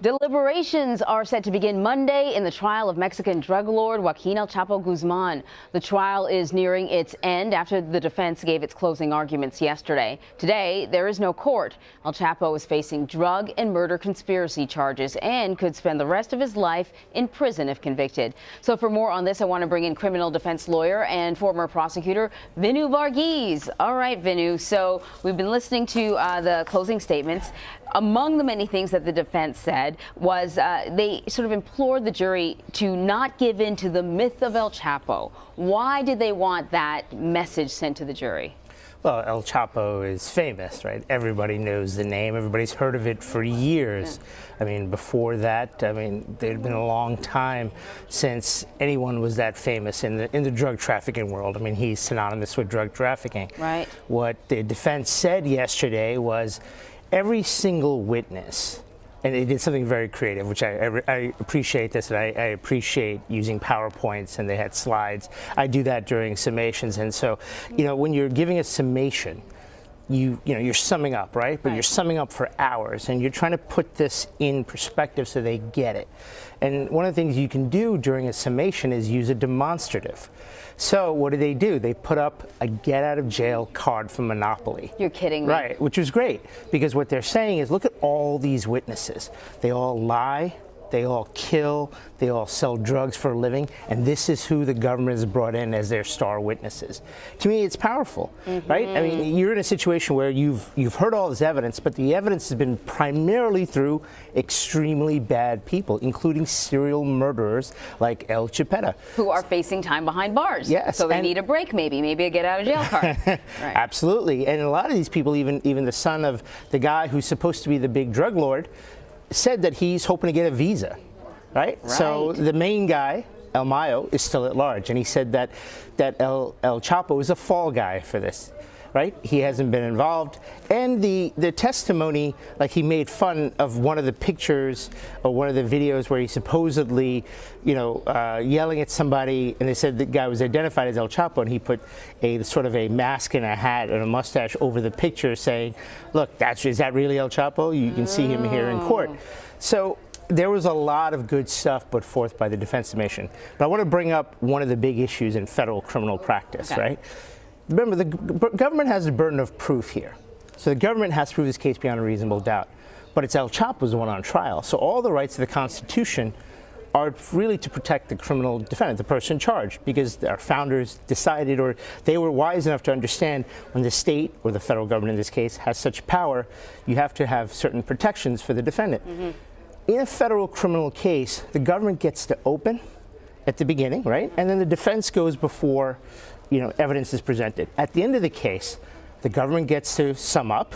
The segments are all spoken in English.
Deliberations are set to begin Monday in the trial of Mexican drug lord Joaquin El Chapo Guzman. The trial is nearing its end after the defense gave its closing arguments yesterday. Today, there is no court. El Chapo is facing drug and murder conspiracy charges and could spend the rest of his life in prison if convicted. So for more on this, I want to bring in criminal defense lawyer and former prosecutor Vinoo Varghese. All right, Vinoo. So we've been listening to the closing statements. Among the many things that the defense said was they sort of implored the jury to not give in to the myth of El Chapo. Why did they want that message sent to the jury? Well, El Chapo is famous, right? Everybody knows the name. Everybody's heard of it for years. Yeah. I mean, before that, there'd been a long time since anyone was that famous in the drug trafficking world. I mean, he's synonymous with drug trafficking. Right. What the defense said yesterday was every single witness, and they did something very creative, which I appreciate this, and I appreciate using PowerPoints, and they had slides. I do that during summations, and so, when you're giving a summation, you're summing up, right? But you're summing up for hours, and you're trying to put this in perspective so they get it. And one of the things you can do during a summation is use a demonstrative. So what do? They put up a get out of jail card from Monopoly. You're kidding me. Right, which was great, because what they're saying is, look at all these witnesses. They all lie, they all kill, they all sell drugs for a living, and this is who the government has brought in as their star witnesses. To me, it's powerful, right? I mean, you're in a situation where you've heard all this evidence, but the evidence has been primarily through extremely bad people, including serial murderers like El Chapo, who are facing time behind bars. Yes, so they need a break, maybe a get out of jail card. Right. Absolutely, and a lot of these people, even the son of the guy who's supposed to be the big drug lord, said that he's hoping to get a visa, right? So the main guy, El Mayo, is still at large, and he said that El Chapo is a fall guy for this, right? He hasn't been involved, and the testimony, like, he made fun of one of the pictures or one of the videos where he supposedly, yelling at somebody, and they said the guy was identified as El Chapo, and he put a sort of a mask and a hat and a mustache over the picture, saying, "Look, is that really El Chapo? You can see him here in court." So there was a lot of good stuff put forth by the defense summation. But I want to bring up one of the big issues in federal criminal practice, right? Remember, the government has the burden of proof here. So the government has to prove this case beyond a reasonable doubt. But it's El Chapo's the one on trial. So all the rights of the Constitution are really to protect the criminal defendant, the person charged, because our founders decided, or they were wise enough to understand, when the state, or the federal government in this case, has such power, you have to have certain protections for the defendant. In a federal criminal case, the government gets to open at the beginning, right? And then the defense goes before evidence is presented. At the end of the case, the government gets to sum up,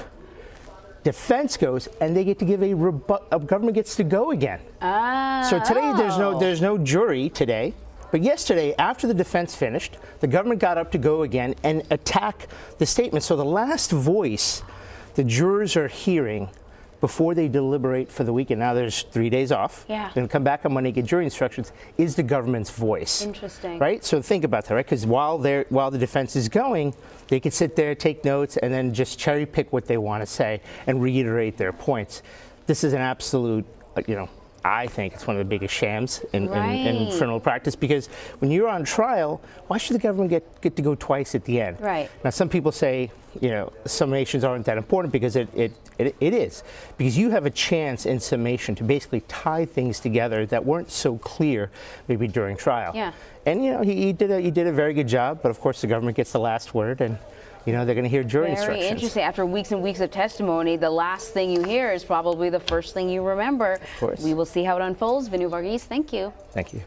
defense goes, and they get to give a rebuttal. Government gets to go again. So today there's no jury today, but yesterday, after the defense finished, the government got up to go again and attack the statement. So the last voice the jurors are hearing before they deliberate for the weekend, now there's 3 days off, and come back on Monday, get jury instructions, is the government's voice. Interesting. Right? So think about that, right? Because while the defense is going, they can sit there, take notes, and then just cherry pick what they want to say and reiterate their points. This is an absolute, I think it's one of the biggest shams in criminal practice, because when you're on trial, why should the government get to go twice at the end? Right. Now, some people say, summations aren't that important, because it is. Because you have a chance in summation to basically tie things together that weren't so clear maybe during trial. Yeah. And, he did a very good job, but of course the government gets the last word, and they're going to hear jury instructions. Very interesting. After weeks and weeks of testimony, the last thing you hear is probably the first thing you remember. Of course. We will see how it unfolds. Vinoo Varghese, thank you. Thank you.